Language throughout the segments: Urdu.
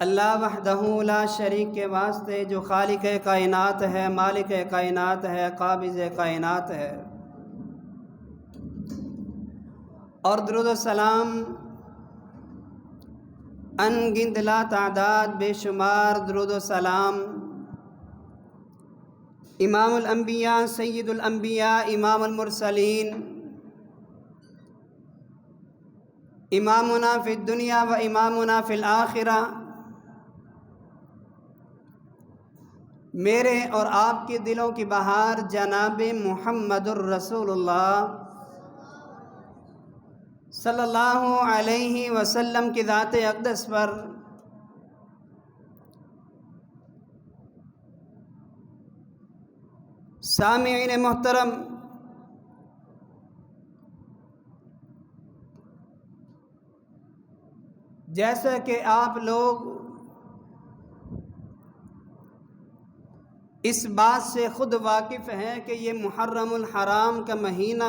اللہ وحدہ لا شریک کے واسطے جو خالق کائنات ہے، مالک کائنات ہے، قابض کائنات ہے، اور درود و سلام ان گنت لا تعداد بے شمار درود و سلام امام الانبیاء، سید الانبیاء، امام المرسلین، امامنا فی الدنیا و امامنا فی الآخرہ، میرے اور آپ کے دلوں کی بہار جناب محمد الرسول اللہ صلی اللہ علیہ وسلم کی ذات اقدس پر سامعین محترم، جیسا کہ آپ لوگ اس بات سے خود واقف ہیں کہ یہ محرم الحرام کا مہینہ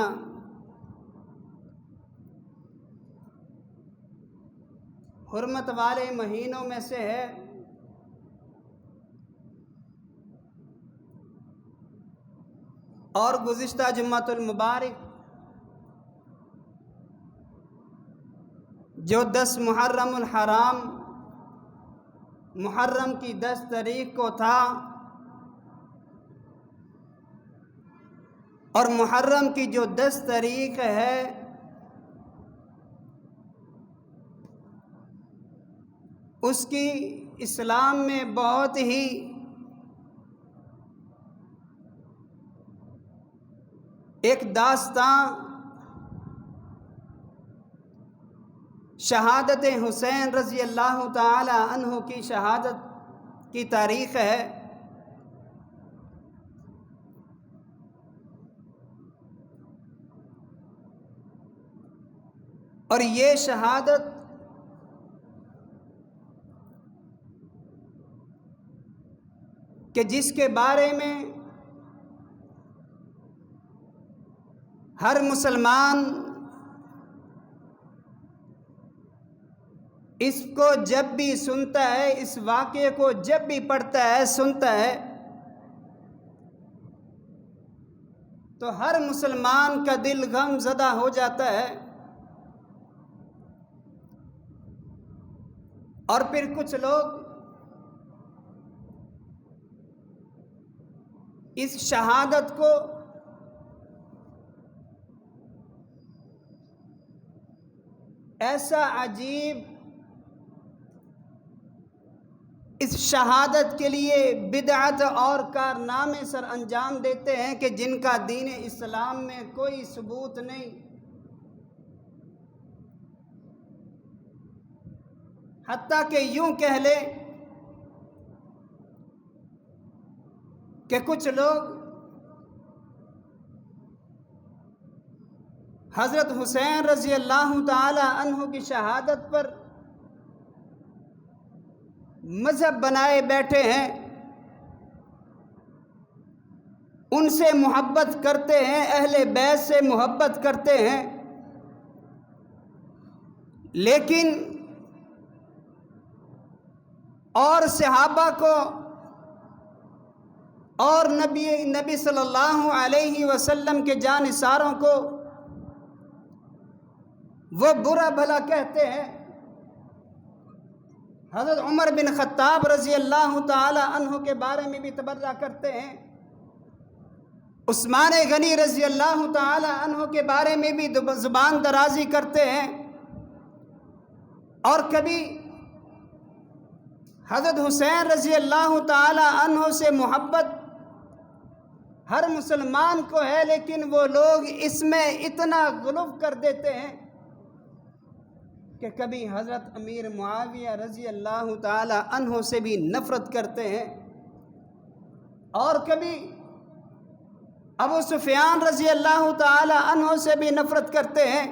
حرمت والے مہینوں میں سے ہے، اور گزشتہ جمعۃ المبارک جو 10 محرم الحرام، محرم کی 10 تاریخ کو تھا، اور محرم کی جو 10 تاریخ ہے اس کی اسلام میں بہت ہی ایک داستاں شہادت حسین رضی اللہ تعالی عنہ کی شہادت کی تاریخ ہے، اور یہ شہادت کہ جس کے بارے میں ہر مسلمان اس کو جب بھی سنتا ہے، اس واقعے کو جب بھی پڑھتا ہے، سنتا ہے، تو ہر مسلمان کا دل غم زدہ ہو جاتا ہے، اور پھر کچھ لوگ اس شہادت کو ایسا عجیب، اس شہادت کے لیے بدعت اور کارنامے سر انجام دیتے ہیں کہ جن کا دین اسلام میں کوئی ثبوت نہیں، حتیٰ کہ یوں کہہ لیں کہ کچھ لوگ حضرت حسین رضی اللہ تعالی عنہ کی شہادت پر مذہب بنائے بیٹھے ہیں، ان سے محبت کرتے ہیں، اہل بیت سے محبت کرتے ہیں، لیکن اور صحابہ کو اور نبی صلی اللہ علیہ وسلم کے جانثاروں کو وہ برا بھلا کہتے ہیں، حضرت عمر بن خطاب رضی اللہ تعالی عنہ کے بارے میں بھی تبرہ کرتے ہیں، عثمان غنی رضی اللہ تعالی عنہ کے بارے میں بھی زبان درازی کرتے ہیں، اور کبھی حضرت حسین رضی اللہ تعالی عنہ سے محبت ہر مسلمان کو ہے، لیکن وہ لوگ اس میں اتنا غلو کر دیتے ہیں کہ کبھی حضرت امیر معاویہ رضی اللہ تعالی عنہ سے بھی نفرت کرتے ہیں، اور کبھی ابو سفیان رضی اللہ تعالی عنہ سے بھی نفرت کرتے ہیں،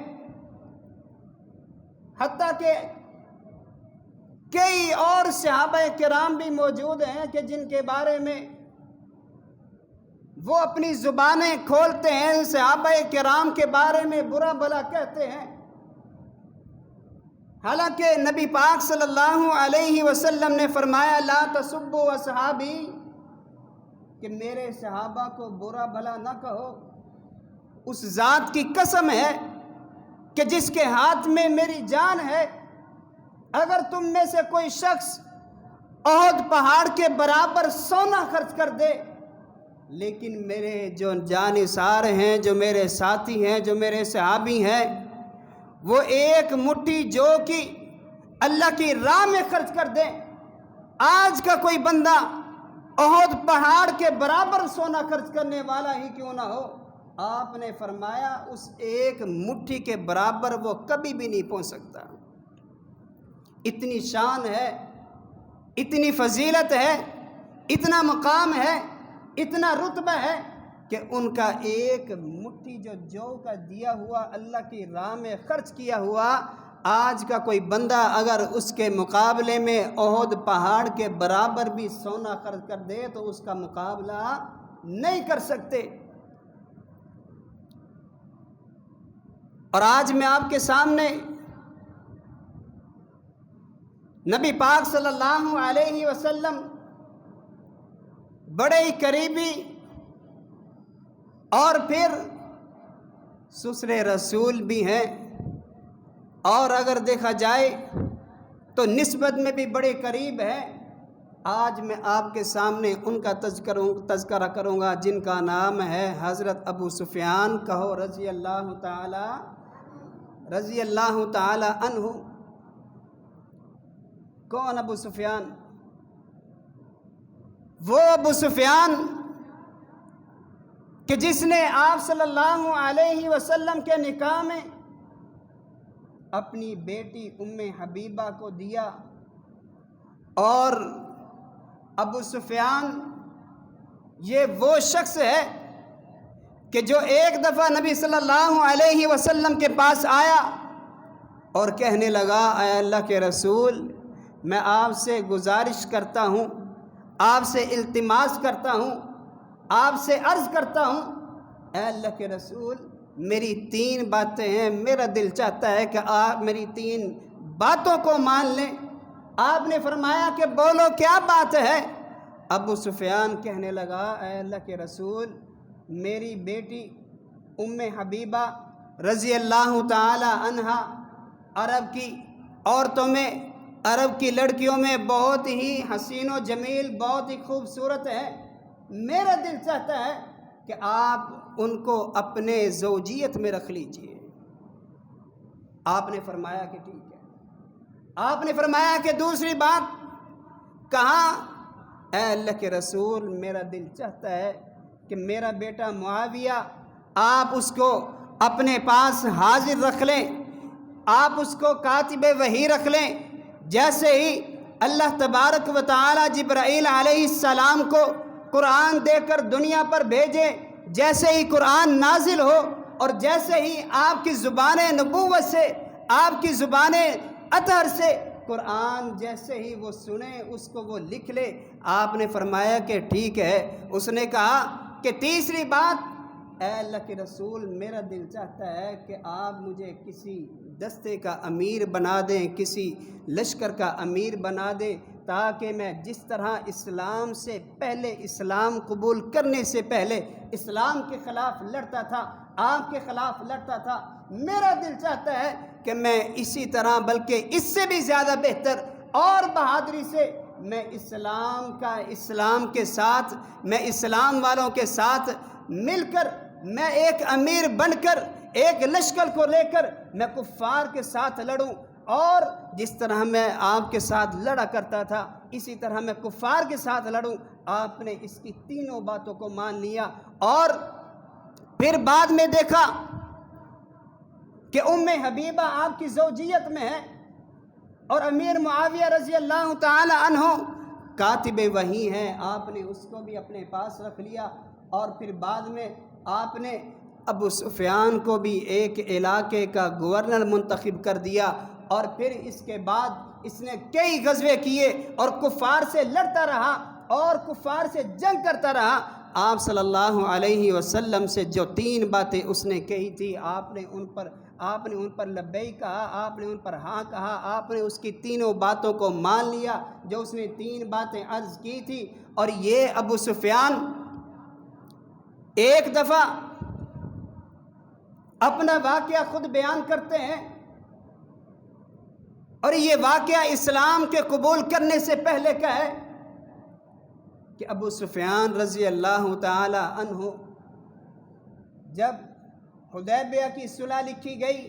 حتیٰ کہ کئی اور صحابہ کرام بھی موجود ہیں کہ جن کے بارے میں وہ اپنی زبانیں کھولتے ہیں، صحابہ کرام کے بارے میں برا بھلا کہتے ہیں، حالانکہ نبی پاک صلی اللہ علیہ وسلم نے فرمایا لا تسبوا اصحابی، کہ میرے صحابہ کو برا بھلا نہ کہو۔ اس ذات کی قسم ہے کہ جس کے ہاتھ میں میری جان ہے، اگر تم میں سے کوئی شخص احد پہاڑ کے برابر سونا خرچ کر دے، لیکن میرے جو جانثار ہیں، جو میرے ساتھی ہیں، جو میرے صحابی ہیں، وہ ایک مٹھی جو کہ اللہ کی راہ میں خرچ کر دیں، آج کا کوئی بندہ احد پہاڑ کے برابر سونا خرچ کرنے والا ہی کیوں نہ ہو، آپ نے فرمایا اس ایک مٹھی کے برابر وہ کبھی بھی نہیں پہنچ سکتا۔ اتنی شان ہے، اتنی فضیلت ہے، اتنا مقام ہے، اتنا رتبہ ہے کہ ان کا ایک مٹھی جو کا دیا ہوا اللہ کی راہ میں خرچ کیا ہوا، آج کا کوئی بندہ اگر اس کے مقابلے میں احد پہاڑ کے برابر بھی سونا خرچ کر دے تو اس کا مقابلہ نہیں کر سکتے۔ اور آج میں آپ کے سامنے نبی پاک صلی اللہ علیہ وسلم بڑے ہی قریبی اور پھر سسر رسول بھی ہیں، اور اگر دیکھا جائے تو نسبت میں بھی بڑے قریب ہیں۔ آج میں آپ کے سامنے ان کا تذکرہ کروں گا جن کا نام ہے حضرت ابو سفیان، کہو رضی اللہ تعالی عنہ۔ کون ابو سفیان؟ وہ ابو سفیان کہ جس نے آپ صلی اللہ علیہ وسلم کے نکاح میں اپنی بیٹی ام حبیبہ کو دیا، اور ابو سفیان یہ وہ شخص ہے کہ جو ایک دفعہ نبی صلی اللہ علیہ وسلم کے پاس آیا اور کہنے لگا اے اللہ کے رسول، میں آپ سے گزارش کرتا ہوں، آپ سے التماس کرتا ہوں، آپ سے عرض کرتا ہوں، اے اللہ کے رسول میری 3 باتیں ہیں، میرا دل چاہتا ہے کہ آپ میری 3 باتوں کو مان لیں۔ آپ نے فرمایا کہ بولو کیا بات ہے؟ ابو سفیان کہنے لگا اے اللہ کے رسول، میری بیٹی ام حبیبہ رضی اللہ تعالی عنہا عرب کی عورتوں میں، عرب کی لڑکیوں میں بہت ہی حسین و جمیل، بہت ہی خوبصورت ہے، میرا دل چاہتا ہے کہ آپ ان کو اپنے زوجیت میں رکھ لیجئے۔ آپ نے فرمایا کہ ٹھیک ہے۔ آپ نے فرمایا کہ دوسری بات کہاں؟ اے اللہ کے رسول میرا دل چاہتا ہے کہ میرا بیٹا معاویہ آپ اس کو اپنے پاس حاضر رکھ لیں، آپ اس کو کاتب وحی رکھ لیں، جیسے ہی اللہ تبارک و تعالی جبرائیل علیہ السلام کو قرآن دے کر دنیا پر بھیجے، جیسے ہی قرآن نازل ہو اور جیسے ہی آپ کی زبان نبوت سے، آپ کی زبان اطہر سے قرآن جیسے ہی وہ سنے اس کو وہ لکھ لے۔ آپ نے فرمایا کہ ٹھیک ہے۔ اس نے کہا کہ تیسری بات، اے اللہ کے رسول میرا دل چاہتا ہے کہ آپ مجھے کسی دستے کا امیر بنا دیں، کسی لشکر کا امیر بنا دیں، تاکہ میں جس طرح اسلام سے پہلے، اسلام قبول کرنے سے پہلے اسلام کے خلاف لڑتا تھا، آپ کے خلاف لڑتا تھا، میرا دل چاہتا ہے کہ میں اسی طرح بلکہ اس سے بھی زیادہ بہتر اور بہادری سے میں اسلام کے ساتھ، میں اسلام والوں کے ساتھ مل کر میں ایک امیر بن کر ایک لشکر کو لے کر میں کفار کے ساتھ لڑوں، اور جس طرح میں آپ کے ساتھ لڑا کرتا تھا اسی طرح میں کفار کے ساتھ لڑوں۔ آپ نے اس کی تینوں باتوں کو مان لیا، اور پھر بعد میں دیکھا کہ ام حبیبہ آپ کی زوجیت میں ہے، اور امیر معاویہ رضی اللہ تعالی عنہ کاتب وحی ہیں، آپ نے اس کو بھی اپنے پاس رکھ لیا، اور پھر بعد میں آپ نے ابو سفیان کو بھی ایک علاقے کا گورنر منتخب کر دیا، اور پھر اس کے بعد اس نے کئی غزوے کیے اور کفار سے لڑتا رہا اور کفار سے جنگ کرتا رہا۔ آپ صلی اللہ علیہ وسلم سے جو 3 باتیں اس نے کہی تھی، آپ نے ان پر آپ نے ان پر لبیک کہا، آپ نے ان پر ہاں کہا، آپ نے اس کی تینوں باتوں کو مان لیا جو اس نے 3 باتیں عرض کی تھی۔ اور یہ ابو سفیان ایک دفعہ اپنا واقعہ خود بیان کرتے ہیں، اور یہ واقعہ اسلام کے قبول کرنے سے پہلے کا ہے کہ ابو سفیان رضی اللہ تعالی عنہ جب حدیبیہ کی صلح لکھی گئی،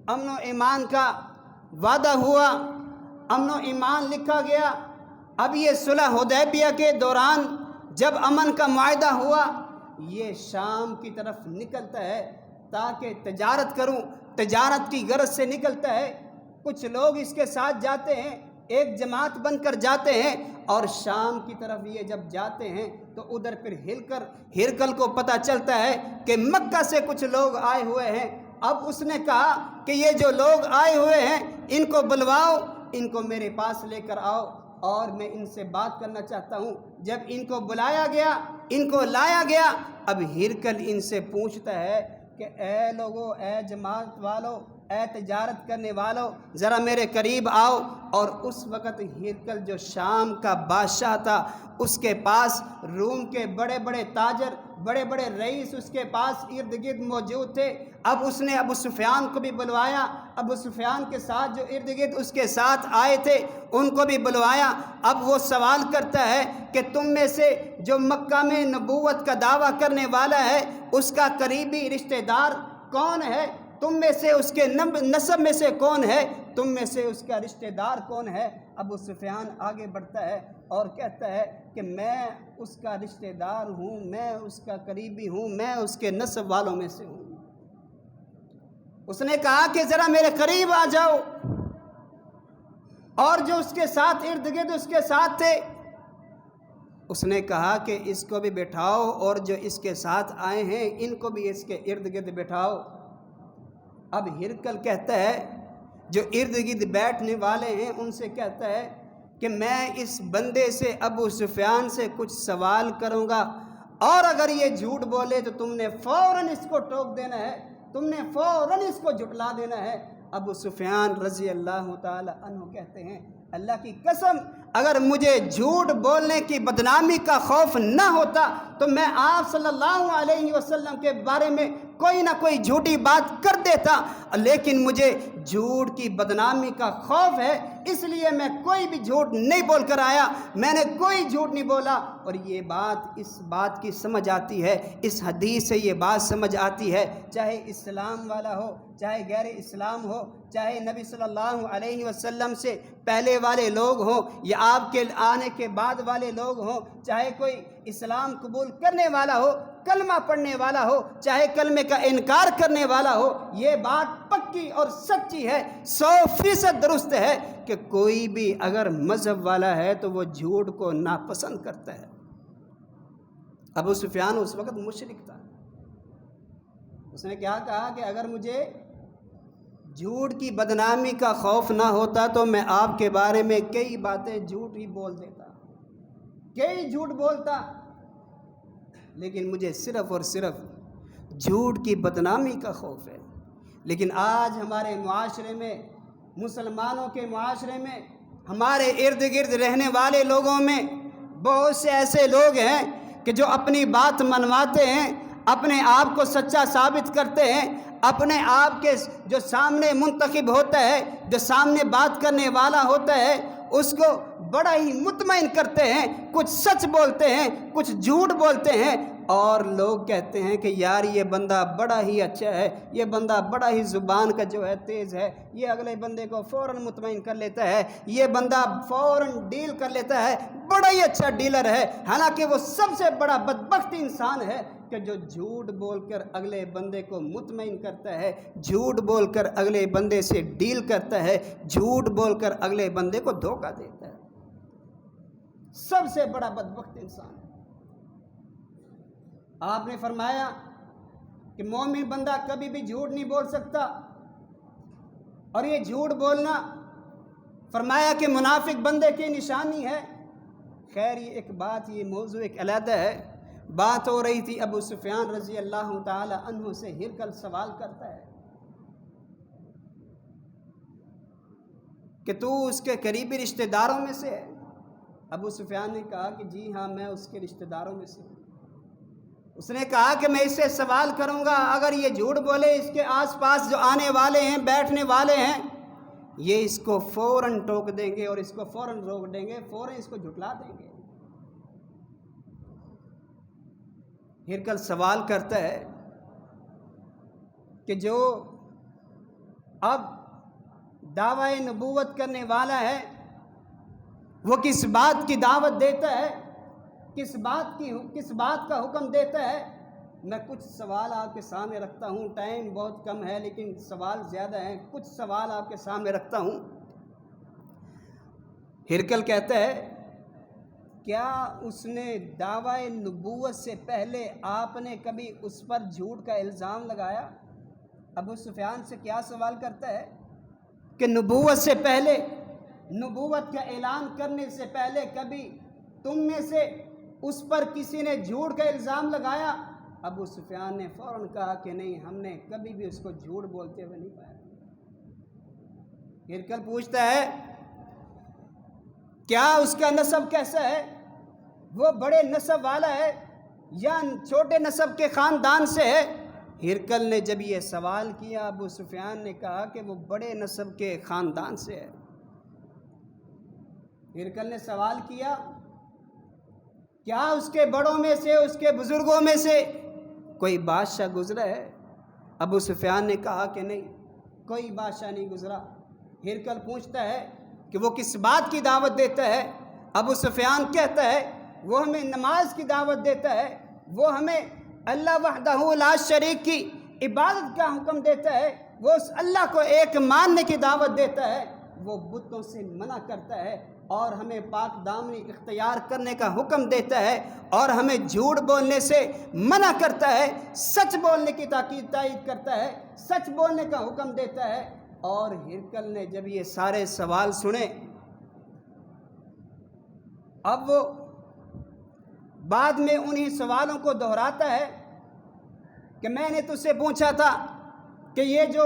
امن و ایمان کا وعدہ ہوا، امن و ایمان لکھا گیا، اب یہ صلح حدیبیہ کے دوران جب امن کا معاہدہ ہوا، یہ شام کی طرف نکلتا ہے تاکہ تجارت کروں، تجارت کی غرض سے نکلتا ہے۔ کچھ لوگ اس کے ساتھ جاتے ہیں، ایک جماعت بن کر جاتے ہیں، اور شام کی طرف یہ جب جاتے ہیں تو ادھر پھر ہرقل کو پتہ چلتا ہے کہ مکہ سے کچھ لوگ آئے ہوئے ہیں۔ اب اس نے کہا کہ یہ جو لوگ آئے ہوئے ہیں ان کو بلواؤ، ان کو میرے پاس لے کر آؤ اور میں ان سے بات کرنا چاہتا ہوں۔ جب ان کو بلایا گیا، ان کو لایا گیا، اب ہرقل ان سے پوچھتا ہے کہ اے لوگو، اے جماعت والو، اے تجارت کرنے والو، ذرا میرے قریب آؤ۔ اور اس وقت ہرقل جو شام کا بادشاہ تھا، اس کے پاس روم کے بڑے بڑے تاجر، بڑے بڑے رئیس اس کے پاس ارد گرد موجود تھے۔ اب اس نے ابو سفیان کو بھی بلوایا، ابو سفیان کے ساتھ جو ارد گرد اس کے ساتھ آئے تھے ان کو بھی بلوایا۔ اب وہ سوال کرتا ہے کہ تم میں سے جو مکہ میں نبوت کا دعویٰ کرنے والا ہے اس کا قریبی رشتہ دار کون ہے؟ تم میں سے اس کے نسب میں سے کون ہے؟ تم میں سے اس کا رشتہ دار کون ہے؟ ابو سفیان آگے بڑھتا ہے اور کہتا ہے کہ میں اس کا رشتہ دار ہوں، میں اس کا قریبی ہوں، میں اس کے نسب والوں میں سے ہوں۔ اس نے کہا کہ ذرا میرے قریب آ جاؤ، اور جو اس کے ساتھ ارد گرد اس کے ساتھ تھے اس نے کہا کہ اس کو بھی بٹھاؤ، اور جو اس کے ساتھ آئے ہیں ان کو بھی اس کے ارد گرد بٹھاؤ۔ اب ہرقل کہتا ہے، جو ارد گرد بیٹھنے والے ہیں ان سے کہتا ہے کہ میں اس بندے سے، ابو سفیان سے کچھ سوال کروں گا، اور اگر یہ جھوٹ بولے تو تم نے فوراً اس کو ٹوک دینا ہے، تم نے فوراً اس کو جھٹلا دینا ہے۔ ابو سفیان رضی اللہ تعالی عنہ کہتے ہیں، اللہ کی قسم اگر مجھے جھوٹ بولنے کی بدنامی کا خوف نہ ہوتا تو میں آپ صلی اللہ علیہ وسلم کے بارے میں کوئی نہ کوئی جھوٹی بات کر دیتا، لیکن مجھے جھوٹ کی بدنامی کا خوف ہے، اس لیے میں کوئی بھی جھوٹ نہیں بول کر آیا، میں نے کوئی جھوٹ نہیں بولا۔ اور یہ بات، اس بات کی سمجھ آتی ہے، اس حدیث سے یہ بات سمجھ آتی ہے، چاہے اسلام والا ہو، چاہے غیر اسلام ہو، چاہے نبی صلی اللہ علیہ وسلم سے پہلے والے لوگ ہوں یا آپ کے آنے کے بعد والے لوگ ہوں، چاہے کوئی اسلام قبول کرنے والا ہو، کلمہ پڑھنے والا ہو، چاہے کلمے کا انکار کرنے والا ہو، یہ بات پکی اور سچی ہے، 100% درست ہے کہ کوئی بھی اگر مذہب والا ہے تو وہ جھوٹ کو ناپسند کرتا ہے۔ ابو سفیان اس وقت مشرک تھا، اس نے کیا کہا کہ اگر مجھے جھوٹ کی بدنامی کا خوف نہ ہوتا تو میں آپ کے بارے میں کئی باتیں جھوٹ ہی بول دیتا، کئی جھوٹ بولتا، لیکن مجھے صرف اور صرف جھوٹ کی بدنامی کا خوف ہے۔ لیکن آج ہمارے معاشرے میں، مسلمانوں کے معاشرے میں، ہمارے ارد گرد رہنے والے لوگوں میں بہت سے ایسے لوگ ہیں کہ جو اپنی بات منواتے ہیں، اپنے آپ کو سچا ثابت کرتے ہیں، اپنے آپ کے جو سامنے منتخب ہوتا ہے، جو سامنے بات کرنے والا ہوتا ہے، اس کو بڑا ہی مطمئن کرتے ہیں، کچھ سچ بولتے ہیں، کچھ جھوٹ بولتے ہیں، اور لوگ کہتے ہیں کہ یار یہ بندہ بڑا ہی اچھا ہے، یہ بندہ بڑا ہی زبان کا جو ہے تیز ہے، یہ اگلے بندے کو فوراً مطمئن کر لیتا ہے، یہ بندہ فوراً ڈیل کر لیتا ہے، بڑا ہی اچھا ڈیلر ہے۔ حالانکہ وہ سب سے بڑا بدبخت انسان ہے کہ جو جھوٹ بول کر اگلے بندے کو مطمئن کرتا ہے، جھوٹ بول کر اگلے بندے سے ڈیل کرتا ہے، جھوٹ بول کر اگلے بندے کو دھوکہ دیتا ہے، سب سے بڑا بدبخت انسان ہے۔ آپ نے فرمایا کہ مومن بندہ کبھی بھی جھوٹ نہیں بول سکتا، اور یہ جھوٹ بولنا فرمایا کہ منافق بندے کی نشانی ہے۔ خیر یہ ایک بات، یہ موضوع ایک علیحدہ ہے، بات ہو رہی تھی ابو سفیان رضی اللہ تعالی عنہ سے۔ ہرقل سوال کرتا ہے کہ تو اس کے قریبی رشتہ داروں میں سے ہے؟ ابو سفیان نے کہا کہ جی ہاں میں اس کے رشتہ داروں میں سے ہوں۔ اس نے کہا کہ میں اس سے سوال کروں گا، اگر یہ جھوٹ بولے اس کے آس پاس جو آنے والے ہیں بیٹھنے والے ہیں یہ اس کو فوراً ٹوک دیں گے اور اس کو فوراً روک دیں گے، فوراً اس کو جھٹلا دیں گے۔ ہرقل سوال کرتا ہے کہ جو اب دعوی نبوت کرنے والا ہے وہ کس بات کی دعوت دیتا ہے، کس بات کا حکم دیتا ہے؟ میں کچھ سوال آپ کے سامنے رکھتا ہوں، ٹائم بہت کم ہے لیکن سوال زیادہ ہیں، کچھ سوال آپ کے سامنے رکھتا ہوں۔ ہرقل کہتا ہے کیا اس نے دعوی نبوت سے پہلے آپ نے کبھی اس پر جھوٹ کا الزام لگایا؟ ابو سفیان سے کیا سوال کرتا ہے کہ نبوت سے پہلے، نبوت کا اعلان کرنے سے پہلے کبھی تم میں سے اس پر کسی نے جھوٹ کا الزام لگایا؟ ابو سفیان نے فوراً کہا کہ نہیں، ہم نے کبھی بھی اس کو جھوٹ بولتے ہوئے نہیں پایا۔ ہرقل پوچھتا ہے کیا اس کا نسب کیسا ہے؟ وہ بڑے نسب والا ہے یا چھوٹے نسب کے خاندان سے ہے؟ ہرقل نے جب یہ سوال کیا ابو سفیان نے کہا کہ وہ بڑے نسب کے خاندان سے ہے۔ ہرقل نے سوال کیا کیا اس کے بڑوں میں سے، اس کے بزرگوں میں سے کوئی بادشاہ گزرا ہے؟ ابو سفیان نے کہا کہ نہیں، کوئی بادشاہ نہیں گزرا۔ ہرقل پوچھتا ہے کہ وہ کس بات کی دعوت دیتا ہے؟ ابو سفیان کہتا ہے وہ ہمیں نماز کی دعوت دیتا ہے، وہ ہمیں اللہ وحدہ لا شریک کی عبادت کا حکم دیتا ہے، وہ اس اللہ کو ایک ماننے کی دعوت دیتا ہے، وہ بتوں سے منع کرتا ہے اور ہمیں پاک دامنی اختیار کرنے کا حکم دیتا ہے اور ہمیں جھوٹ بولنے سے منع کرتا ہے، سچ بولنے کی تاکید کرتا ہے، سچ بولنے کا حکم دیتا ہے۔ اور ہرقل نے جب یہ سارے سوال سنے اب وہ بعد میں انہی سوالوں کو دہراتا ہے کہ میں نے تجھ سے پوچھا تھا کہ یہ جو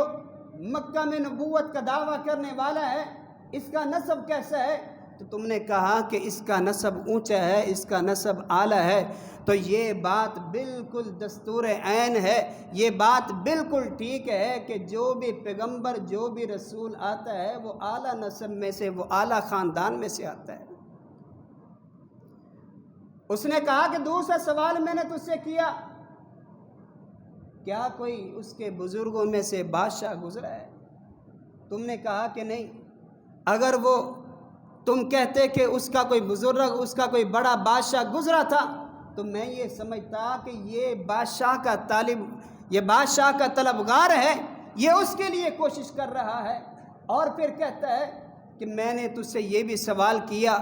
مکہ میں نبوت کا دعویٰ کرنے والا ہے اس کا نسب کیسا ہے؟ تو تم نے کہا کہ اس کا نسب اونچا ہے، اس کا نسب اعلیٰ ہے۔ تو یہ بات بالکل دستور عین ہے، یہ بات بالکل ٹھیک ہے کہ جو بھی پیغمبر، جو بھی رسول آتا ہے وہ اعلیٰ نسب میں سے، وہ اعلیٰ خاندان میں سے آتا ہے۔ اس نے کہا کہ دوسرا سوال میں نے تجھ سے کیا کیا کوئی اس کے بزرگوں میں سے بادشاہ گزرا ہے؟ تم نے کہا کہ نہیں۔ اگر وہ تم کہتے کہ اس کا کوئی بزرگ، اس کا کوئی بڑا بادشاہ گزرا تھا تو میں یہ سمجھتا کہ یہ بادشاہ کا طالب، یہ بادشاہ کا طلبگار ہے، یہ اس کے لیے کوشش کر رہا ہے۔ اور پھر کہتا ہے کہ میں نے تجھ سے یہ بھی سوال کیا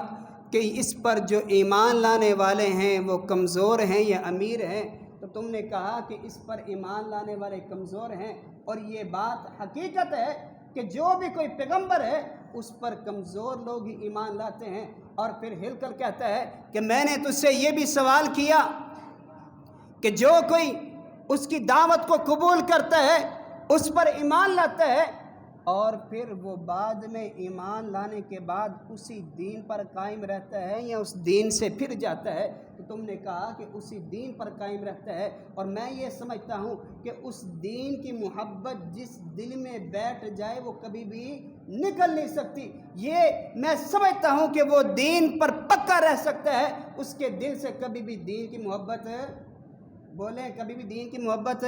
کہ اس پر جو ایمان لانے والے ہیں وہ کمزور ہیں یا امیر ہیں؟ تو تم نے کہا کہ اس پر ایمان لانے والے کمزور ہیں، اور یہ بات حقیقت ہے کہ جو بھی کوئی پیغمبر ہے اس پر کمزور لوگ ہی ایمان لاتے ہیں۔ اور پھر ہرقل کہتا ہے کہ میں نے تجھ سے یہ بھی سوال کیا کہ جو کوئی اس کی دعوت کو قبول کرتا ہے، اس پر ایمان لاتا ہے، اور پھر وہ بعد میں ایمان لانے کے بعد اسی دین پر قائم رہتا ہے یا اس دین سے پھر جاتا ہے، تو تم نے کہا کہ اسی دین پر قائم رہتا ہے۔ اور میں یہ سمجھتا ہوں کہ اس دین کی محبت جس دل میں بیٹھ جائے وہ کبھی بھی نکل نہیں سکتی۔ یہ میں سمجھتا ہوں کہ وہ دین پر پکا رہ سکتا ہے، اس کے دل سے کبھی بھی دین کی محبت بولیں، کبھی بھی دین کی محبت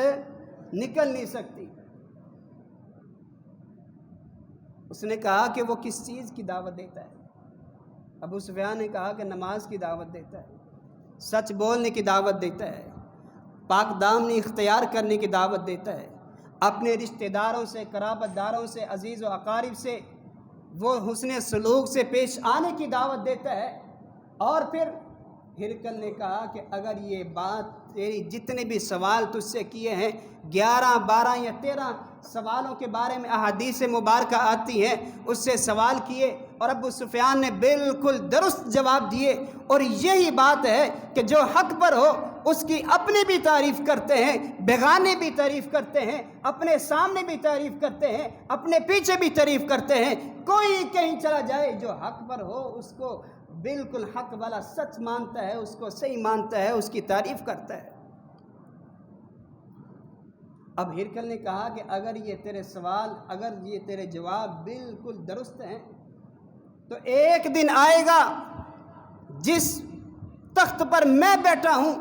نکل نہیں سکتی۔ اس نے کہا کہ وہ کس چیز کی دعوت دیتا ہے؟ ابو سفیان نے کہا کہ نماز کی دعوت دیتا ہے، سچ بولنے کی دعوت دیتا ہے، پاک دامنی اختیار کرنے کی دعوت دیتا ہے، اپنے رشتہ داروں سے، قرابت داروں سے، عزیز و اقارب سے وہ حسن سلوک سے پیش آنے کی دعوت دیتا ہے۔ اور پھر ہرقل نے کہا کہ اگر یہ بات تیری جتنے بھی سوال تجھ سے کیے ہیں 11، 12 یا 13 سوالوں کے بارے میں احادیث مبارکہ آتی ہیں، اس سے سوال کیے اور ابو سفیان نے بالکل درست جواب دیے، اور یہی بات ہے کہ جو حق پر ہو اس کی اپنی بھی تعریف کرتے ہیں، بیگانے بھی تعریف کرتے ہیں، اپنے سامنے بھی تعریف کرتے ہیں، اپنے پیچھے بھی تعریف کرتے ہیں۔ کوئی کہیں چلا جائے جو حق پر ہو اس کو بالکل حق والا سچ مانتا ہے، اس کو صحیح مانتا ہے، اس کی تعریف کرتا ہے۔ اب ہرقل نے کہا کہ اگر یہ تیرے سوال، اگر یہ تیرے جواب بالکل درست ہیں تو ایک دن آئے گا جس تخت پر میں بیٹھا ہوں،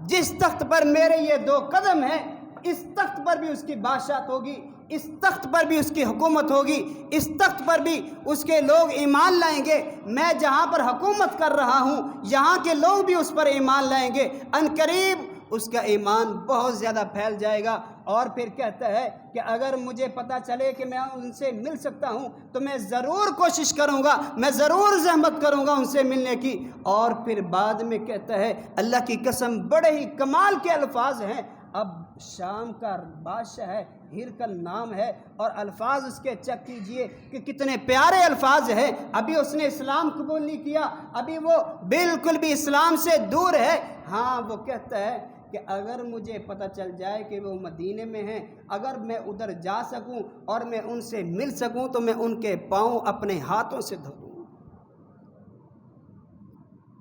جس تخت پر میرے یہ 2 قدم ہیں، اس تخت پر بھی اس کی بادشاہت ہوگی، اس تخت پر بھی اس کی حکومت ہوگی، اس تخت پر بھی اس کے لوگ ایمان لائیں گے۔ میں جہاں پر حکومت کر رہا ہوں یہاں کے لوگ بھی اس پر ایمان لائیں گے، عنقریب اس کا ایمان بہت زیادہ پھیل جائے گا۔ اور پھر کہتا ہے کہ اگر مجھے پتہ چلے کہ میں ان سے مل سکتا ہوں تو میں ضرور کوشش کروں گا، میں ضرور زحمت کروں گا ان سے ملنے کی۔ اور پھر بعد میں کہتا ہے اللہ کی قسم بڑے ہی کمال کے الفاظ ہیں۔ اب شام کا بادشاہ ہے، ہرقل نام ہے، اور الفاظ اس کے چیک کیجئے کہ کتنے پیارے الفاظ ہیں۔ ابھی اس نے اسلام قبول نہیں کیا، ابھی وہ بالکل بھی اسلام سے دور ہے۔ ہاں وہ کہتا ہے کہ اگر مجھے پتہ چل جائے کہ وہ مدینے میں ہیں، اگر میں ادھر جا سکوں اور میں ان سے مل سکوں تو میں ان کے پاؤں اپنے ہاتھوں سے دھو دوں۔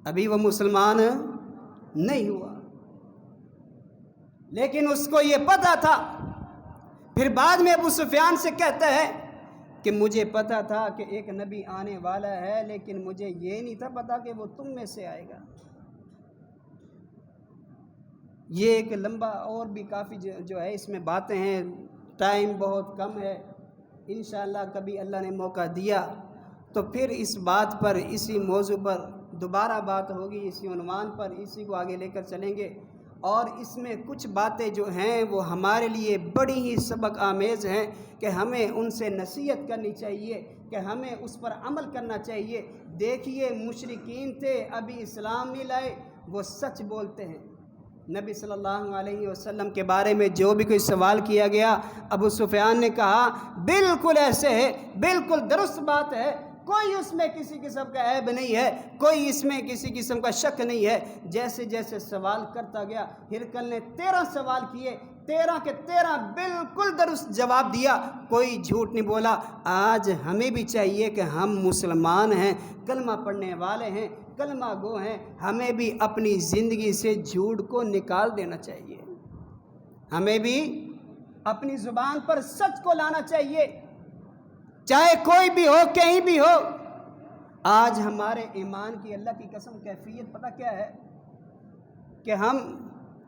ابھی وہ مسلمان نہیں ہوا، لیکن اس کو یہ پتہ تھا۔ پھر بعد میں ابو سفیان سے کہتا ہے کہ مجھے پتہ تھا کہ ایک نبی آنے والا ہے، لیکن مجھے یہ نہیں تھا پتہ کہ وہ تم میں سے آئے گا۔ یہ ایک لمبا اور بھی کافی جو ہے اس میں باتیں ہیں، ٹائم بہت کم ہے۔ انشاءاللہ کبھی اللہ نے موقع دیا تو پھر اس بات پر، اسی موضوع پر دوبارہ بات ہوگی، اسی عنوان پر اسی کو آگے لے کر چلیں گے۔ اور اس میں کچھ باتیں جو ہیں وہ ہمارے لیے بڑی ہی سبق آمیز ہیں کہ ہمیں ان سے نصیحت کرنی چاہیے، کہ ہمیں اس پر عمل کرنا چاہیے۔ دیکھیے مشرکین تھے، ابھی اسلام نہیں لائے، وہ سچ بولتے ہیں۔ نبی صلی اللہ علیہ وسلم کے بارے میں جو بھی کوئی سوال کیا گیا، ابو سفیان نے کہا بالکل ایسے ہے، بالکل درست بات ہے، کوئی اس میں کسی قسم کا عیب نہیں ہے، کوئی اس میں کسی قسم کا شک نہیں ہے۔ جیسے جیسے سوال کرتا گیا، ہرقل نے 13 سوال کیے، 13 کے 13 بالکل درست جواب دیا، کوئی جھوٹ نہیں بولا۔ آج ہمیں بھی چاہیے کہ ہم مسلمان ہیں، کلمہ پڑھنے والے ہیں، کلمہ گو ہیں، ہمیں بھی اپنی زندگی سے جھوٹ کو نکال دینا چاہیے، ہمیں بھی اپنی زبان پر سچ کو لانا چاہیے، چاہے کوئی بھی ہو، کہیں بھی ہو۔ آج ہمارے ایمان کی اللہ کی قسم کیفیت پتہ کیا ہے کہ ہم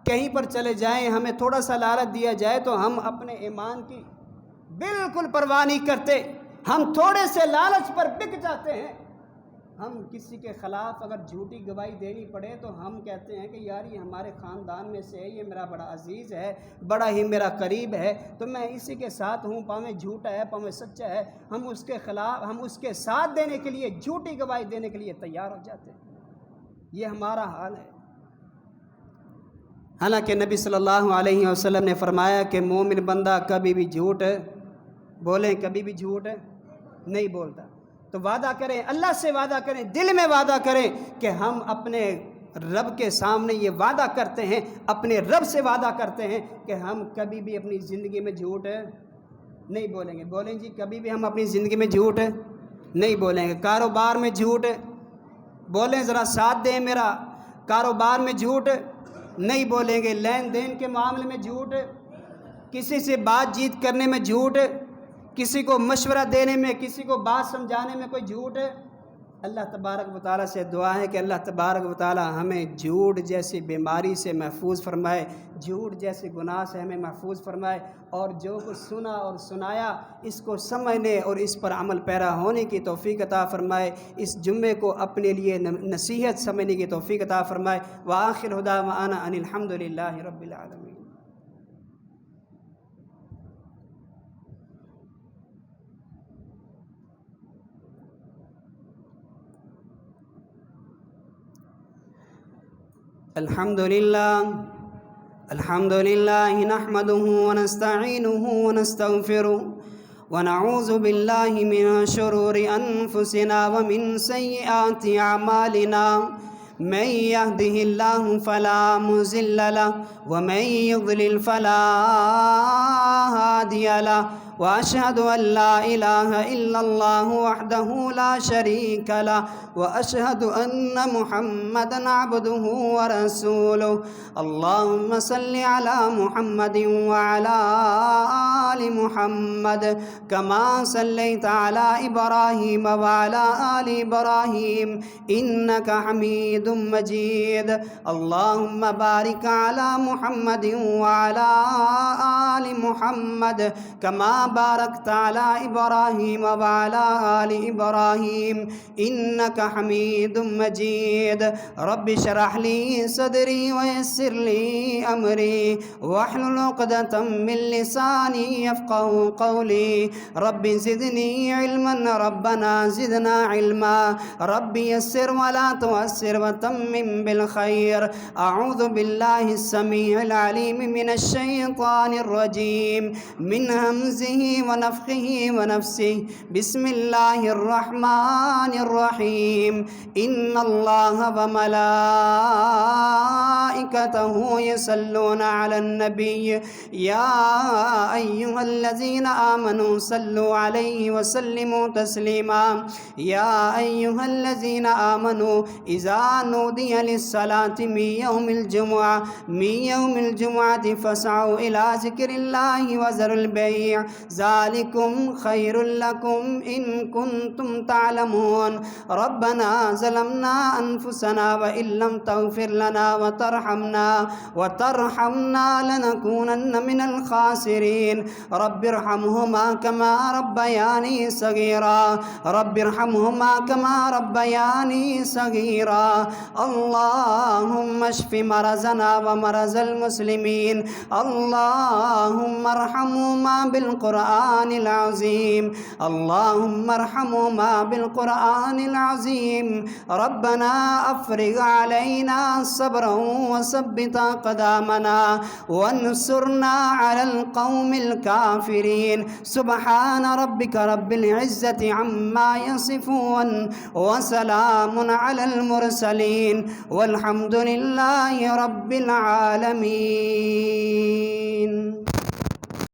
کہیں پر چلے جائیں، ہمیں تھوڑا سا لالچ دیا جائے تو ہم اپنے ایمان کی بالکل پرواہ نہیں کرتے، ہم تھوڑے سے لالچ پر بک جاتے ہیں۔ ہم کسی کے خلاف اگر جھوٹی گواہی دینی پڑے تو ہم کہتے ہیں کہ یار یہ ہمارے خاندان میں سے ہے، یہ میرا بڑا عزیز ہے، بڑا ہی میرا قریب ہے، تو میں اسی کے ساتھ ہوں، پاویں جھوٹا ہے پاویں سچا ہے، ہم اس کے خلاف، ہم اس کے ساتھ دینے کے لیے، جھوٹی گواہی دینے کے لیے تیار ہو جاتے ہیں۔ یہ ہمارا حال ہے۔ حالانکہ نبی صلی اللہ علیہ وسلم نے فرمایا کہ مومن بندہ کبھی بھی جھوٹ بولیں، کبھی بھی جھوٹ نہیں بولتا۔ تو وعدہ کریں، اللہ سے وعدہ کریں، دل میں وعدہ کریں کہ ہم اپنے رب کے سامنے یہ وعدہ کرتے ہیں، اپنے رب سے وعدہ کرتے ہیں کہ ہم کبھی بھی اپنی زندگی میں جھوٹ نہیں بولیں گے۔ بولیں جی، کبھی بھی ہم اپنی زندگی میں جھوٹ نہیں بولیں گے۔ کاروبار میں جھوٹ بولیں، ذرا ساتھ دیں میرا، کاروبار میں جھوٹ نہیں بولیں گے، لین دین کے معاملے میں جھوٹ، کسی سے بات چیت کرنے میں جھوٹ، کسی کو مشورہ دینے میں، کسی کو بات سمجھانے میں کوئی جھوٹ ہے۔ اللہ تبارک و تعالیٰ سے دعا ہے کہ اللہ تبارک و تعالیٰ ہمیں جھوٹ جیسی بیماری سے محفوظ فرمائے، جھوٹ جیسے گناہ سے ہمیں محفوظ فرمائے، اور جو کچھ سنا اور سنایا اس کو سمجھنے اور اس پر عمل پیرا ہونے کی توفیق عطا فرمائے، اس جمعے کو اپنے لیے نصیحت سمجھنے کی توفیق عطا فرمائے۔ وآخر دعوانا ان الحمد للہ رب العالمین۔ الحمد لله نحمده ونستعينه ونستغفره ونعوذ بالله من شرور أنفسنا ومن سيئات أعمالنا من يهده الله فلا مضل له ومن يضلل فلا هادي له وأشهد أن لا إله إلا الله وحده لا شريك له وأشهد أن محمدا عبده ورسوله اللهم صل على محمد وعلى آل محمد كما صليت على إبراهيم وعلى آل إبراهيم إنك حميد مجيد اللهم بارك على محمد وعلى آل محمد كما باركت على إبراهيم وعلى آل إبراهيم إنك حميد مجيد رب اشرح لي صدري ويسر لي أمري واحلل عقدة من لساني يفقه قولي رب زدني علما ربنا زدنا علما رب يسر ولا تؤسر وتمم بالخير أعوذ بالله السميع العليم من الشيطان الرجيم من همزه ونفخه ونفسه بسم الله الرحمن الرحيم إن الله وملائكته يصلون على النبي يا أيها الذين آمنوا صلوا عليه وسلموا تسليما يا أيها الذين آمنوا إذا نودي للصلاة من يوم الجمعة فاسعوا إلى ذكر الله وذروا البيع ذلكم خير لكم إن كنتم تعلمون ربنا ظلمنا أنفسنا وإن لم تغفر لنا وترحمنا لنكونن من الخاسرين رب ارحمهما كما ربياني صغيرا رب ارحمهما كما ربياني صغيرا اللهم اشف مرضنا ومرض المسلمين اللهم ارحمهما بالقرآن العظيم اللهم ارحمهما بالقرآن العظيم ربنا أفرغ علينا صبرا وثبت أقدامنا وانصرنا على القوم الكافرين سبحان ربك رب العزة عما يصفون وسلام على المرسلين والحمد لله رب العالمين